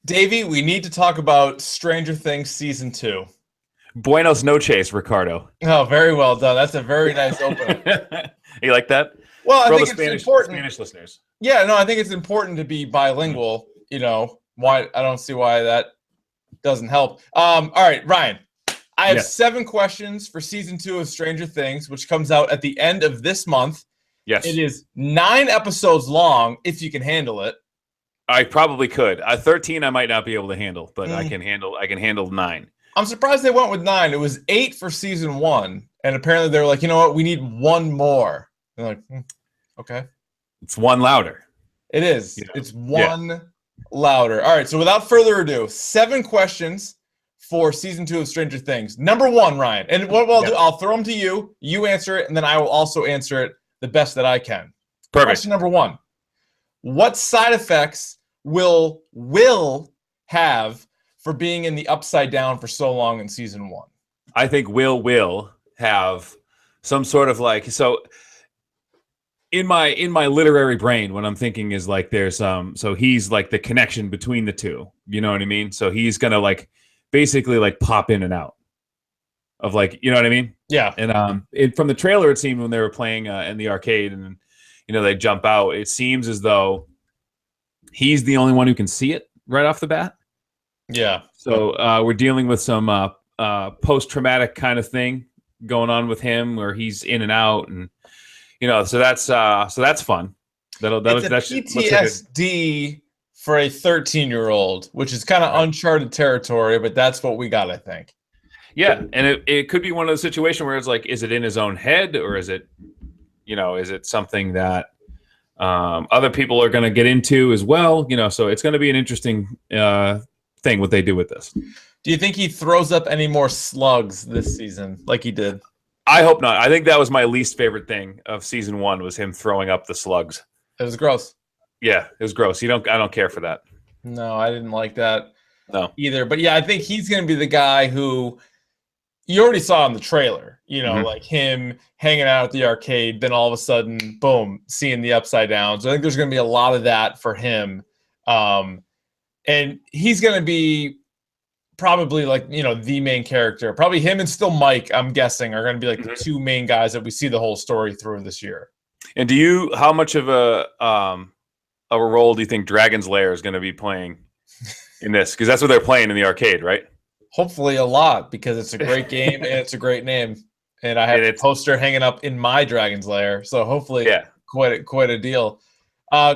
Davey, we need to talk about Stranger Things season 2. Buenos noches, Ricardo. Oh, very well done. That's a very nice opener. You like that? Well, I For all the think it's Spanish important. listeners. Yeah, no, I think it's important to be bilingual. Why I don't see why that doesn't help. All right, Ryan. I have Yes. 7 questions for season 2 of Stranger Things, which comes out at the end of this month. Yes. It is 9 episodes long, if you can handle it. I probably could. 13 I might not be able to handle, but I can handle 9. I'm surprised they went with 9. It was 8 for season 1, and apparently they were like, you know what, we need one more. They're like, okay. It's one louder. It is. You know? It's one louder. All right, so without further ado, 7 questions for season 2 of Stranger Things. Number 1, Ryan, and what I'll do, I'll throw them to you. You answer it, and then I will also answer it the best that I can. Perfect. Question number 1. What side effects will have for being in the upside down for so long in season 1? I think will have some sort of in my literary brain, what I'm thinking is like there's so he's like the connection between the two. You know what I mean? So he's gonna basically pop in and out of you know what I mean? Yeah. And from the trailer, it seemed when they were playing in the arcade and they jump out, it seems as though he's the only one who can see it right off the bat. Yeah. So we're dealing with some post-traumatic kind of thing going on with him, where he's in and out, and so that's fun. That's PTSD for a 13-year-old, which is kind of uncharted territory, but that's what we got, I think. Yeah, and it could be one of those situations where it's like, is it in his own head, or is it, is it something that other people are going to get into as well? So it's going to be an interesting thing what they do with this. Do you think he throws up any more slugs this season like he did? I hope not. I think that was my least favorite thing of season 1 was him throwing up the slugs. It was gross. Yeah, it was gross. I don't care for that. No, I didn't like that either. But yeah, I think he's going to be the guy who you already saw in the trailer, like him hanging out at the arcade, then all of a sudden, boom, seeing the upside down. So I think there's going to be a lot of that for him. And he's going to be probably the main character. Probably him and still Mike, I'm guessing, are going to be the 2 main guys that we see the whole story through this year. And how much of a role do you think Dragon's Lair is going to be playing in this? Because that's what they're playing in the arcade, right? Hopefully a lot, because it's a great game and it's a great name. And I have a poster hanging up in my Dragon's Lair, so hopefully quite a deal.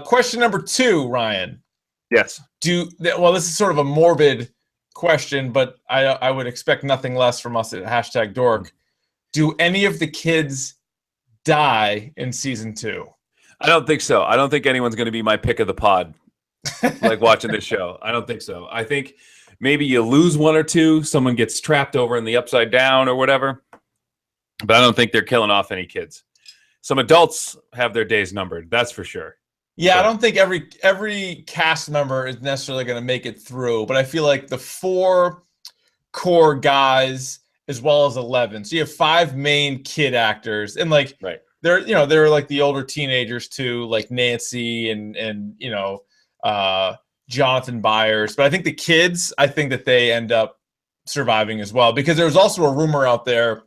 Question number 2, Ryan. Yes. This is sort of a morbid question, but I would expect nothing less from us at #DORK. Do any of the kids die in season 2? I don't think so. I don't think anyone's going to be my pick of the pod, watching this show. I don't think so. I think maybe you lose 1 or 2. Someone gets trapped over in the upside down or whatever. But I don't think they're killing off any kids. Some adults have their days numbered. That's for sure. Yeah, I don't think every cast member is necessarily going to make it through, but I feel like the 4 core guys as well as 11. So you have 5 main kid actors, and they're like the older teenagers too, like Nancy and Jonathan Byers. But I think the kids, I think that they end up surviving as well, because there's also a rumor out there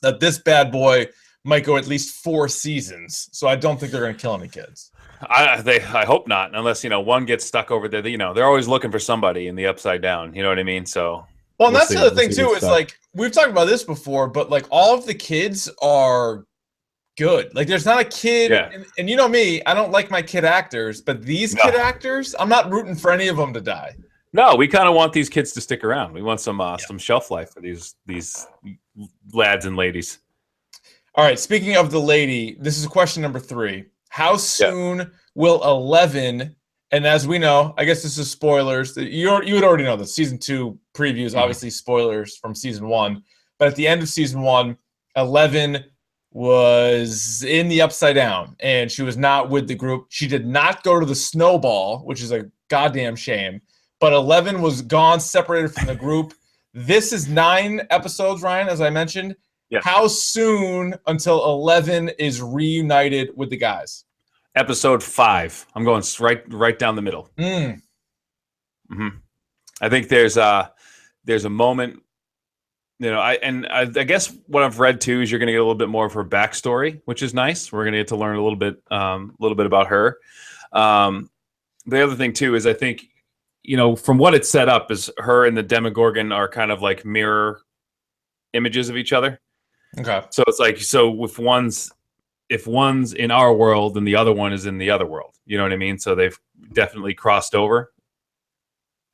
that this bad boy might go at least 4 seasons. So I don't think they're going to kill any kids. I hope not, unless one gets stuck over there. They're always looking for somebody in the upside down. You know what I mean? So and that's the other thing too. Is we've talked about this before, but all of the kids are good. There's not a kid, and you know me, I don't like my kid actors, but these kid actors, I'm not rooting for any of them to die. No, we kind of want these kids to stick around. We want some shelf life for these lads and ladies. All right. Speaking of the lady, this is question number 3. How soon will 11? And as we know, I guess this is spoilers. You would already know this. Season 2 previews, obviously spoilers from season 1. But at the end of season 1, 11 was in the upside down, and she was not with the group. She did not go to the snowball, which is a goddamn shame. But 11 was gone, separated from the group. This is 9 episodes, Ryan, as I mentioned. Yes. How soon until 11 is reunited with the guys? Episode 5. I'm going right down the middle. I think there's a moment. I guess what I've read too is you're going to get a little bit more of her backstory, which is nice. We're going to get to learn a little bit about her. The other thing too is I think, from what it's set up, is her and the Demogorgon are kind of like mirror images of each other. Okay. So it's like, if one's in our world, then the other one is in the other world. You know what I mean? So they've definitely crossed over.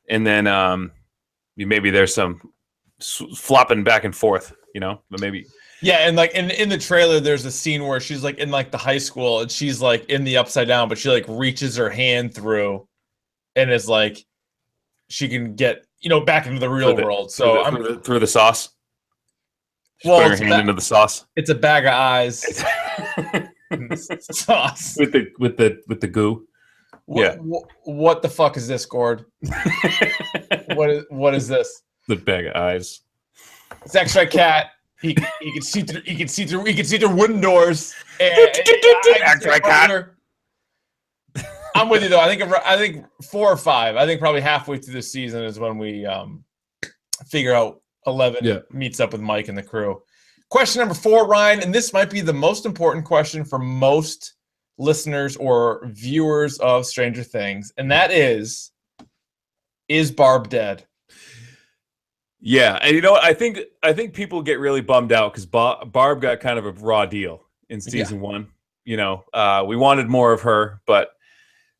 And then maybe there's some flopping back and forth, but maybe. Yeah, and like in the trailer, there's a scene where she's like in like the high school and she's like in the upside down, but she like reaches her hand through and is like she can get back into the real world. So through the sauce. Well, putting her hand into the sauce. It's a bag of eyes. Sauce with the goo. What the fuck is this, Gord? What is this? The bag of eyes. It's X-Ray Cat. He can see through wooden doors. X-Ray Cat. I'm with you though. I think 4 or 5. I think probably halfway through the season is when we figure out 11 meets up with Mike and the crew. Question number 4, Ryan, and this might be the most important question for most listeners or viewers of Stranger Things, and that is Barb dead? Yeah, and I think people get really bummed out because Barb got kind of a raw deal in season 1. We wanted more of her, but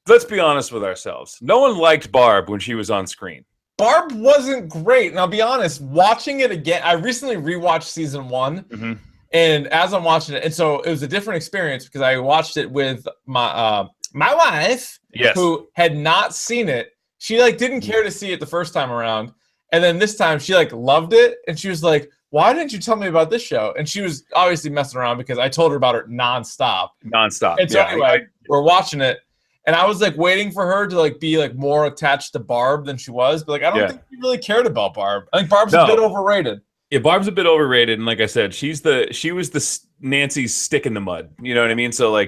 let's be honest with ourselves. No one liked Barb when she was on screen. Barb wasn't great, and I'll be honest. Watching it again, I recently rewatched season 1, and as I'm watching it, and so it was a different experience because I watched it with my wife, who had not seen it. She didn't care to see it the first time around. And then this time she loved it, and she was like, "Why didn't you tell me about this show?" And she was obviously messing around because I told her about it nonstop. And so anyway, we're watching it, and I was waiting for her to be more attached to Barb than she was, but I don't think she really cared about Barb. I think Barb's a bit overrated. Yeah, Barb's a bit overrated, and like I said, she was the Nancy's stick in the mud. You know what I mean? So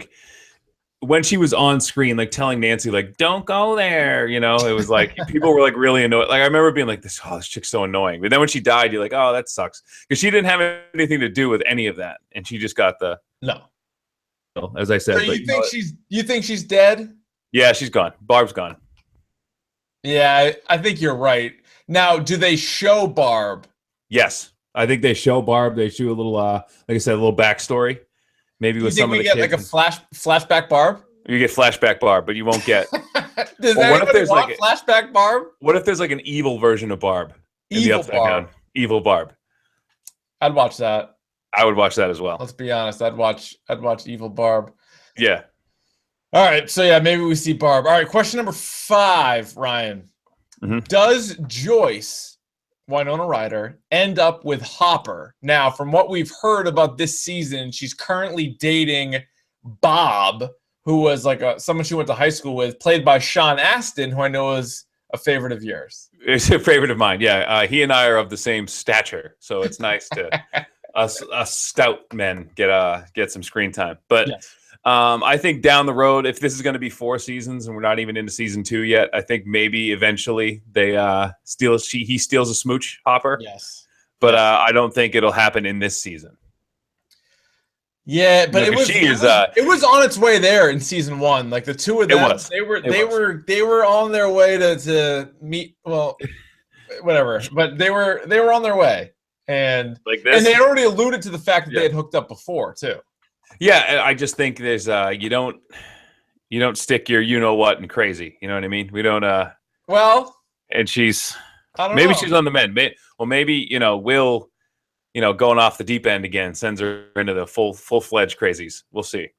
when she was on screen, telling Nancy, don't go there, it was people were really annoyed. I remember being this chick's so annoying. But then when she died, you're oh, that sucks. Because she didn't have anything to do with any of that. And she just got as I said. So you think she's dead? Yeah, she's gone. Barb's gone. Yeah, I think you're right. Now, do they show Barb? Yes. I think they show Barb. They show a little, like I said, a little backstory. Maybe with some of the kids. You get a flashback Barb? You get flashback Barb, but you won't get. Does anybody want flashback Barb? What if there's an evil version of Barb? Evil Barb. Evil Barb. I'd watch that. I would watch that as well. Let's be honest. I'd watch Evil Barb. Yeah. All right. So maybe we see Barb. All right. Question number 5, Ryan. Does Joyce, Winona Ryder, end up with Hopper? Now, from what we've heard about this season, she's currently dating Bob, who was someone she went to high school with, played by Sean Astin, who I know is a favorite of yours. It's a favorite of mine. Yeah, he and I are of the same stature, so it's nice to us stout men get some screen time. But I think down the road, if this is going to be 4 seasons and we're not even into season 2 yet, I think maybe eventually they he steals a smooch, Hopper. Yes. But I don't think it'll happen in this season. Yeah, but it was on its way there in season 1. The two of them, they were on their way to meet. Well, whatever. But they were on their way, and they had already alluded to the fact that they had hooked up before too. Yeah, I just think there's you don't stick your what and crazy. You know what I mean? We don't. Well, and she's maybe she's on the mend. Maybe Will. Going off the deep end again sends her into the full-fledged crazies. We'll see.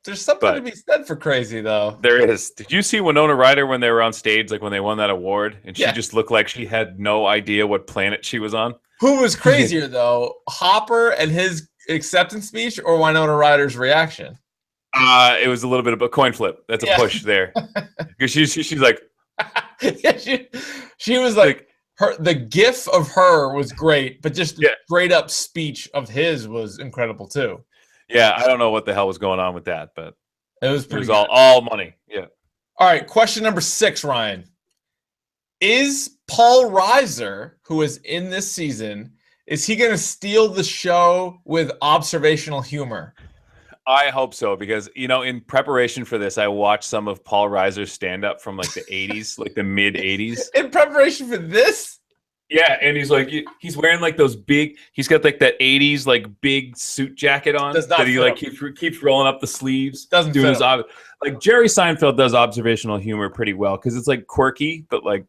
There's something to be said for crazy, though. There is. Did you see Winona Ryder when they were on stage, when they won that award, and she just looked like she had no idea what planet she was on? Who was crazier, though, Hopper and his acceptance speech, or Winona Ryder's reaction? It was a little bit of a coin flip. That's a push there, because she's like, she was like. The gif of her was great, but just the straight up speech of his was incredible too. Yeah, I don't know what the hell was going on with that, but it was pretty. It was all money. Yeah. All right, question number 6, Ryan. Is Paul Reiser, who is in this season, is he going to steal the show with observational humor? I hope so, because in preparation for this, I watched some of Paul Reiser's stand-up from like the 80s, like the mid 80s. In preparation for this? Yeah, and he's wearing like those big. He's got like that 80s like big suit jacket on that he like keeps rolling up the sleeves. Doesn't doing his like Jerry Seinfeld does observational humor pretty well because it's like quirky, but like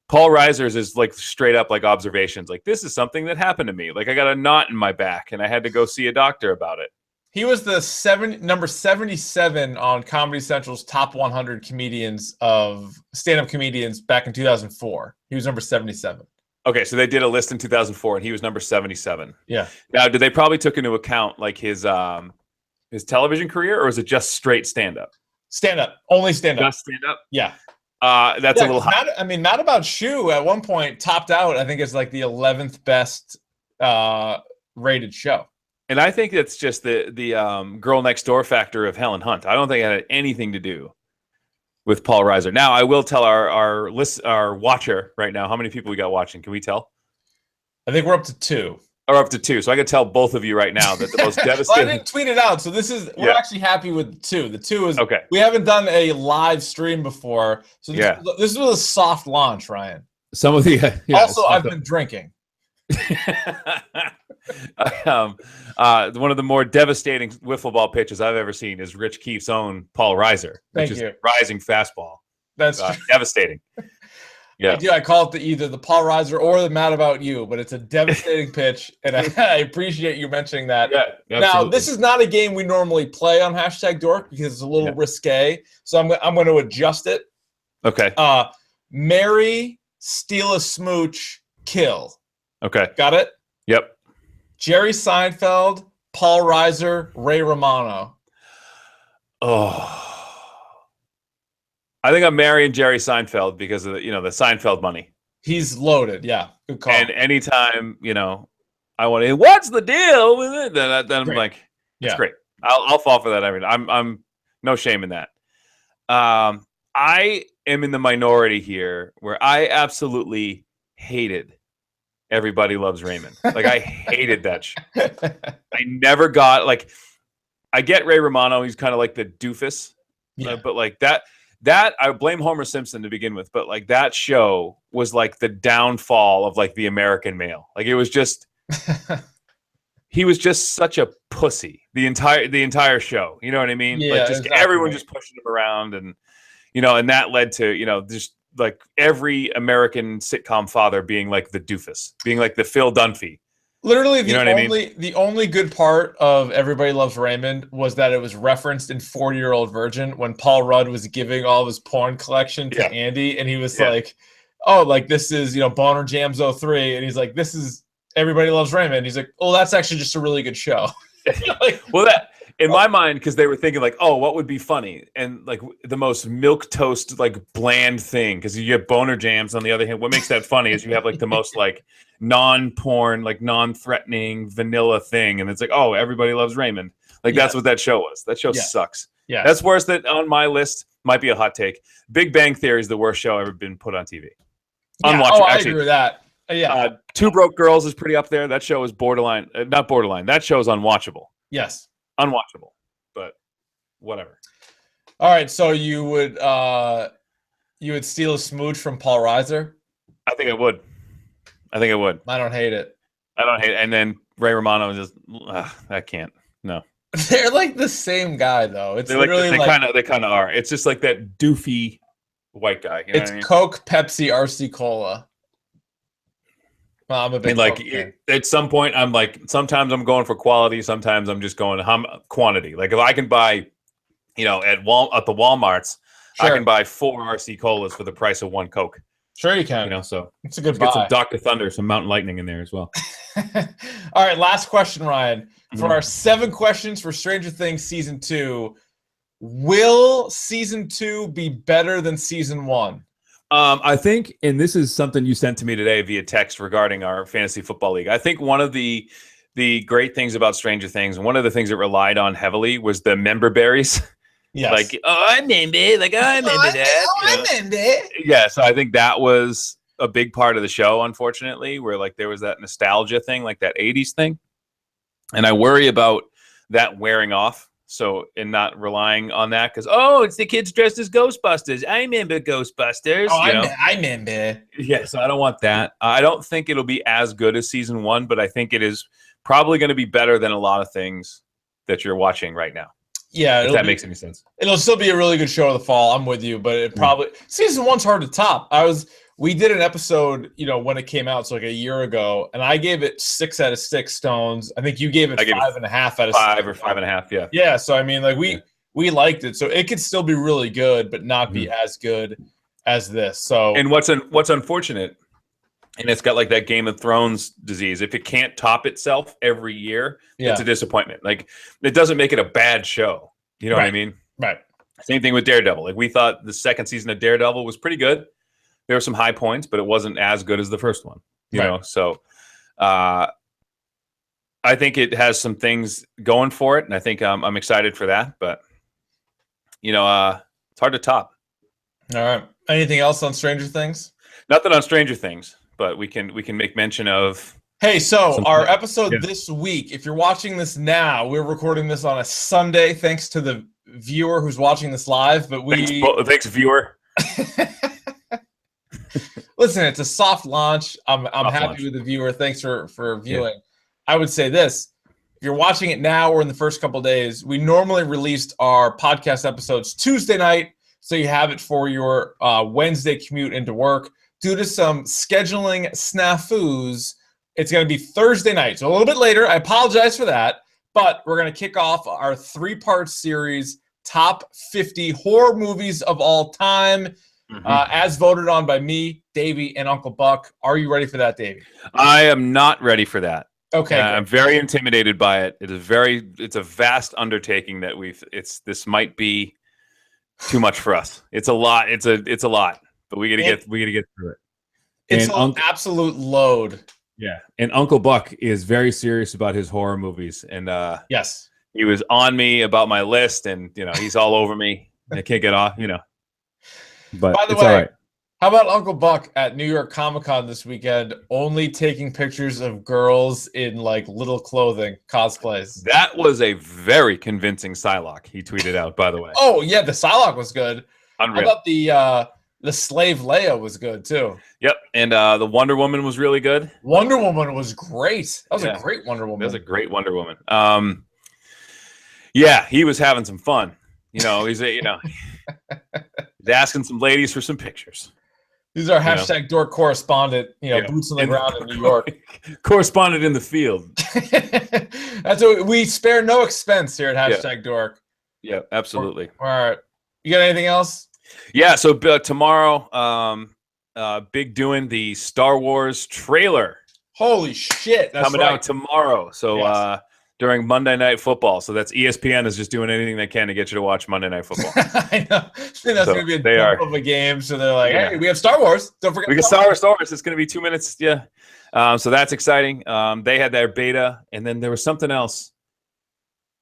Paul Reiser's is like straight up like observations. Like, this is something that happened to me. Like, I got a knot in my back and I had to go see a doctor about it. He was the number 77 on Comedy Central's top 100 comedians of stand-up comedians back in 2004. He was number 77. Okay, so they did a list in 2004, and he was number 77. Yeah. Now, did they probably took into account like his television career, or is it just straight stand-up? Stand-up, only stand-up. Just stand-up. Yeah. That's a little high. Mad About Shoe at one point topped out. I think it's like the 11th best rated show. And I think it's just the girl next door factor of Helen Hunt. I don't think it had anything to do with Paul Reiser. Now, I will tell our watcher right now how many people we got watching. Can we tell? I think we're up to 2. Or up to 2. So I can tell both of you right now that the most devastating. Well, I didn't tweet it out, so we're actually happy with the 2. The 2 is okay. We haven't done a live stream before, so this was a soft launch, Ryan. Some of the also I've been drinking. One of the more devastating wiffle ball pitches I've ever seen is Rich Keefe's own Paul Reiser, which is rising fastball. That's devastating. Yeah, I call it either the Paul Reiser or the Mad About You, but it's a devastating pitch, and I appreciate you mentioning that. Yeah, now, this is not a game we normally play on #Dork because it's a little risque, so I'm going to adjust it. Okay. Marry, steal a smooch, kill. Okay. Got it? Yep. Jerry Seinfeld, Paul Reiser, Ray Romano. Oh. I think I'm marrying Jerry Seinfeld because of the Seinfeld money. He's loaded. Yeah. Good call. And anytime, I want to, what's the deal with it? Then I'm like, it's great. I'll fall for that. I mean, I'm no shame in that. I am in the minority here where I absolutely hated Everybody Loves Raymond. Like, I hated that show. I never got, like, I get Ray Romano. He's kind of like the doofus. Yeah. But like that I blame Homer Simpson to begin with. But like that show was like the downfall of like the American male. Like, it was just, he was just such a pussy the entire show. You know what I mean? Yeah, like, just exactly. Everyone just pushing him around, and and that led to just like every American sitcom father being like the doofus, being like the Phil Dunphy. Literally, the only good part of Everybody Loves Raymond was that it was referenced in 40-Year-Old Virgin when Paul Rudd was giving all of his porn collection to Andy, and he was like, "Oh, like this is Boner Jams 03," and he's like, "This is Everybody Loves Raymond." He's like, "Oh, that's actually just a really good show." Well, that in my mind, because they were thinking like, oh, what would be funny? And like the most milquetoast, like bland thing, because you get Boner Jams on the other hand. What makes that funny is you have like the most like non-porn, like non-threatening vanilla thing. And it's like, oh, Everybody Loves Raymond. Like that's what that show was. That show sucks. Yeah. That's worse than on my list. Might be a hot take. Big Bang Theory is the worst show ever been put on TV. Yeah. Oh, I agree with that. Yeah. Two Broke Girls is pretty up there. That show is borderline, not borderline. That show is unwatchable. Yes. Unwatchable, but whatever. All right, so you would steal a smooch from Paul Reiser? I think I would. I don't hate it. And then Ray Romano just I can't. No. They're like the same guy though. It's literally they kind of are. It's just like that doofy white guy. You know it's Coke, Pepsi, RC Cola. Well, I'm a big at some point I'm like, sometimes I'm going for quality, sometimes I'm just going quantity. Like if I can buy, at the Walmarts, I can buy 4 RC Colas for the price of 1 Coke. Sure you can. So it's a good buy. Get some Dr. Thunder, some Mountain Lightning in there as well. All right, last question, Ryan. For our 7 questions for Stranger Things Season 2, will Season 2 be better than Season 1? I think, and this is something you sent to me today via text regarding our fantasy football league. I think one of the great things about Stranger Things, and one of the things it relied on heavily, was the member berries. Yes. Like, oh, I remember. Like, oh, I remember that. I remember. Yeah, so I think that was a big part of the show, unfortunately, where like there was that nostalgia thing, like that 80s thing. And I worry about that wearing off. So, and not relying on that because, oh, it's the kids dressed as Ghostbusters. I remember Ghostbusters. Oh, I remember. Yeah, so I don't want that. I don't think it'll be as good as season 1, but I think it is probably going to be better than a lot of things that you're watching right now. Yeah, if that makes any sense. It'll still be a really good show of the fall. I'm with you, but it probably season 1's hard to top. We did an episode, when it came out, so like a year ago, and I gave it 6 out of 6 stones. I think you gave it 5.5 out of 5 or 5.5. Yeah. Yeah. So I mean, like we liked it, so it could still be really good, but not be as good as this. So and what's unfortunate, and it's got like that Game of Thrones disease. If it can't top itself every year, it's a disappointment. Like it doesn't make it a bad show. You know what I mean? Right. Same thing with Daredevil. Like we thought the second season of Daredevil was pretty good. There were some high points, but it wasn't as good as the first one. You know, so I think it has some things going for it, and I think I'm excited for that. But it's hard to top. All right. Anything else on Stranger Things? Nothing on Stranger Things, but we can make mention of. Hey, so our episode this week, if you're watching this now, we're recording this on a Sunday, thanks to the viewer who's watching this live. But thanks viewer. Listen, it's a soft launch. I'm happy launch. with the viewer. Thanks for viewing. Yeah. I would say this. If you're watching it now or in the first couple of days, we normally released our podcast episodes Tuesday night, so you have it for your Wednesday commute into work. Due to some scheduling snafus, it's going to be Thursday night, so a little bit later. I apologize for that, but we're going to kick off our 3-part series, Top 50 Horror Movies of All Time, as voted on by me, Davey, and Uncle Buck. Are you ready for that, Davey? I am not ready for that. Okay. I'm very intimidated by it. It's a vast undertaking that this might be too much for us. It's a lot. It's a lot, but we got to get through it. It's an absolute load. Yeah. And Uncle Buck is very serious about his horror movies. And yes, he was on me about my list, and he's all over me. I can't get off, But by the way, all right. How about Uncle Buck at New York Comic-Con this weekend, only taking pictures of girls in like little clothing, cosplays? That was a very convincing Psylocke he tweeted out, by the way. Oh yeah, the Psylocke was good. Unreal. How about the Slave Leia was good too? Yep, and the Wonder Woman was really good. Wonder Woman was great. That was a great Wonder Woman. That was a great Wonder Woman. Yeah, he was having some fun. He's asking some ladies for some pictures. He's our hashtag DORK correspondent, boots on the ground in New York. Correspondent in the field. That's what we spare no expense here at hashtag DORK. Yeah, absolutely. All right. You got anything else? Yeah, so tomorrow, big doing the Star Wars trailer. Holy shit. That's coming out tomorrow. So during Monday Night Football. So that's ESPN is just doing anything they can to get you to watch Monday Night Football. I know. I think that's going to be a dump of a game. So they're like, hey, we have Star Wars. Don't forget. We got Star Wars. It's going to be 2 minutes. Yeah. So that's exciting. They had their beta, and then there was something else.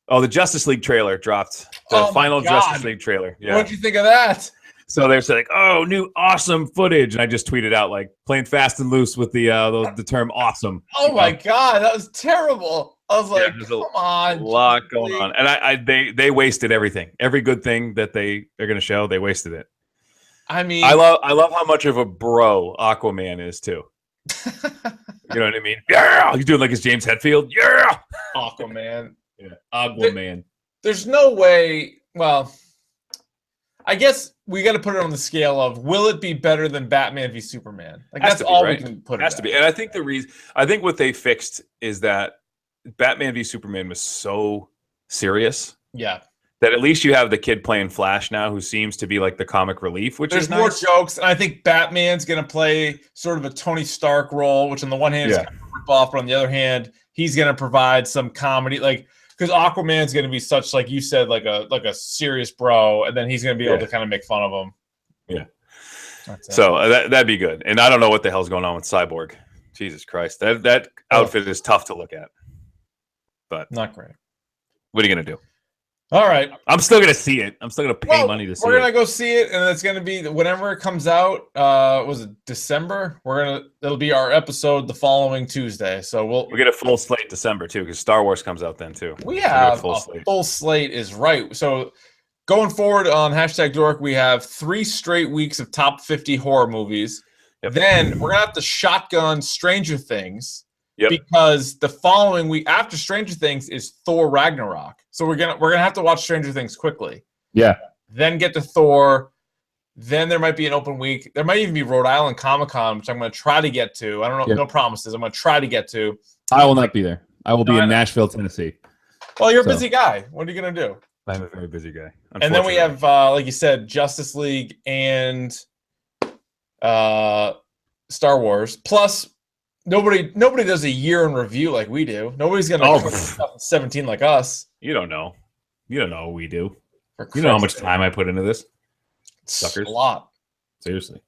Oh, the Justice League trailer dropped. The final Justice League trailer. Yeah. What did you think of that? So they're like, oh, new awesome footage. And I just tweeted out, like, playing fast and loose with the term awesome. Oh, my God. That was terrible. I was like, come on. A lot going on. And they wasted everything. Every good thing that they're going to show, they wasted it. I mean. I love how much of a bro Aquaman is, too. You know what I mean? Yeah! He's doing like his James Hetfield. Yeah! Aquaman. Yeah. Aquaman. There's no way. Well, I guess we got to put it on the scale of, will it be better than Batman v Superman? Like that's all we can put it. Has to be. And I think what they fixed is that Batman v Superman was so serious. Yeah. That at least you have the kid playing Flash now, who seems to be like the comic relief, which is nice. There's more jokes, and I think Batman's going to play sort of a Tony Stark role, which on the one hand is kind of a rip off, but on the other hand, he's going to provide some comedy, like because Aquaman's going to be such, like you said, like a serious bro, and then he's going to be able to kind of make fun of him. Yeah. So that'd be good. And I don't know what the hell's going on with Cyborg. Jesus Christ, that outfit is tough to look at. But not great. What are you going to do? All right. I'm still gonna see it. I'm still gonna pay money to see it. We're gonna go see it, and it's gonna be whenever it comes out. Was it December? It'll be our episode the following Tuesday. So we'll get a full slate December too, because Star Wars comes out then too. We have a full slate is right. So going forward on #Dork, we have 3 straight weeks of top 50 horror movies. Yep. Then we're gonna have to shotgun Stranger Things. Yep. Because the following week after Stranger Things is Thor Ragnarok. So we're gonna have to watch Stranger Things quickly. Yeah. Then get to Thor. Then there might be an open week. There might even be Rhode Island Comic-Con, which I'm gonna try to get to. I don't know, no promises. I'm gonna try to get to. I will not be there. I will be in Nashville, Tennessee. Well, you're a busy guy. What are you gonna do? I'm a very busy guy. And then we have, like you said, Justice League and Star Wars. Plus, nobody does a year in review like we do. Nobody's gonna 2017 like us. You don't know. You don't know what we do. You know how much time I put into this. Suckers. A lot. Seriously.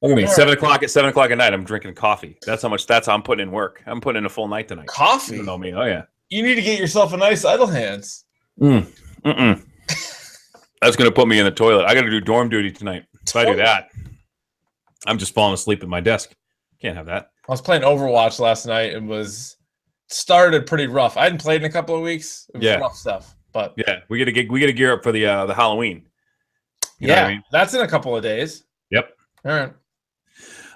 Look at me. 7 o'clock at night. I'm drinking coffee. That's how I'm putting in work. I'm putting in a full night tonight. Coffee. You don't know me. Oh yeah. You need to get yourself a nice idle hands. That's gonna put me in the toilet. I got to do dorm duty tonight. If I do that, I'm just falling asleep at my desk. Can't have that. I was playing Overwatch last night. It started pretty rough. I hadn't played in a couple of weeks. It was rough stuff. But yeah, we got to gear up for the Halloween. You know what I mean? That's in a couple of days. Yep. All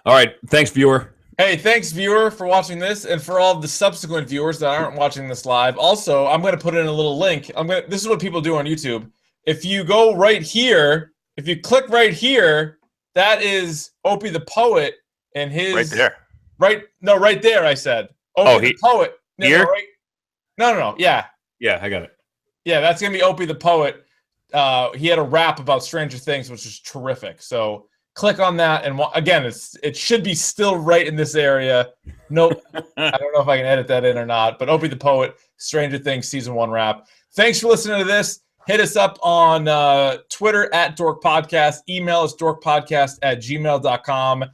right. Thanks, viewer. Hey, thanks, viewer, for watching this, and for all the subsequent viewers that aren't watching this live. Also, I'm going to put in a little link. This is what people do on YouTube. If you go right here, if you click right here, that is Opie the Poet and his right there. Right there. I said Opie the Poet. Here? No. Yeah. Yeah, I got it. Yeah, that's gonna be Opie the Poet. He had a rap about Stranger Things, which is terrific. So click on that, and again, it should be still right in this area. Nope, I don't know if I can edit that in or not. But Opie the Poet, Stranger Things season 1 rap. Thanks for listening to this. Hit us up on Twitter @Dork Podcast. Email us dorkpodcast@gmail.com.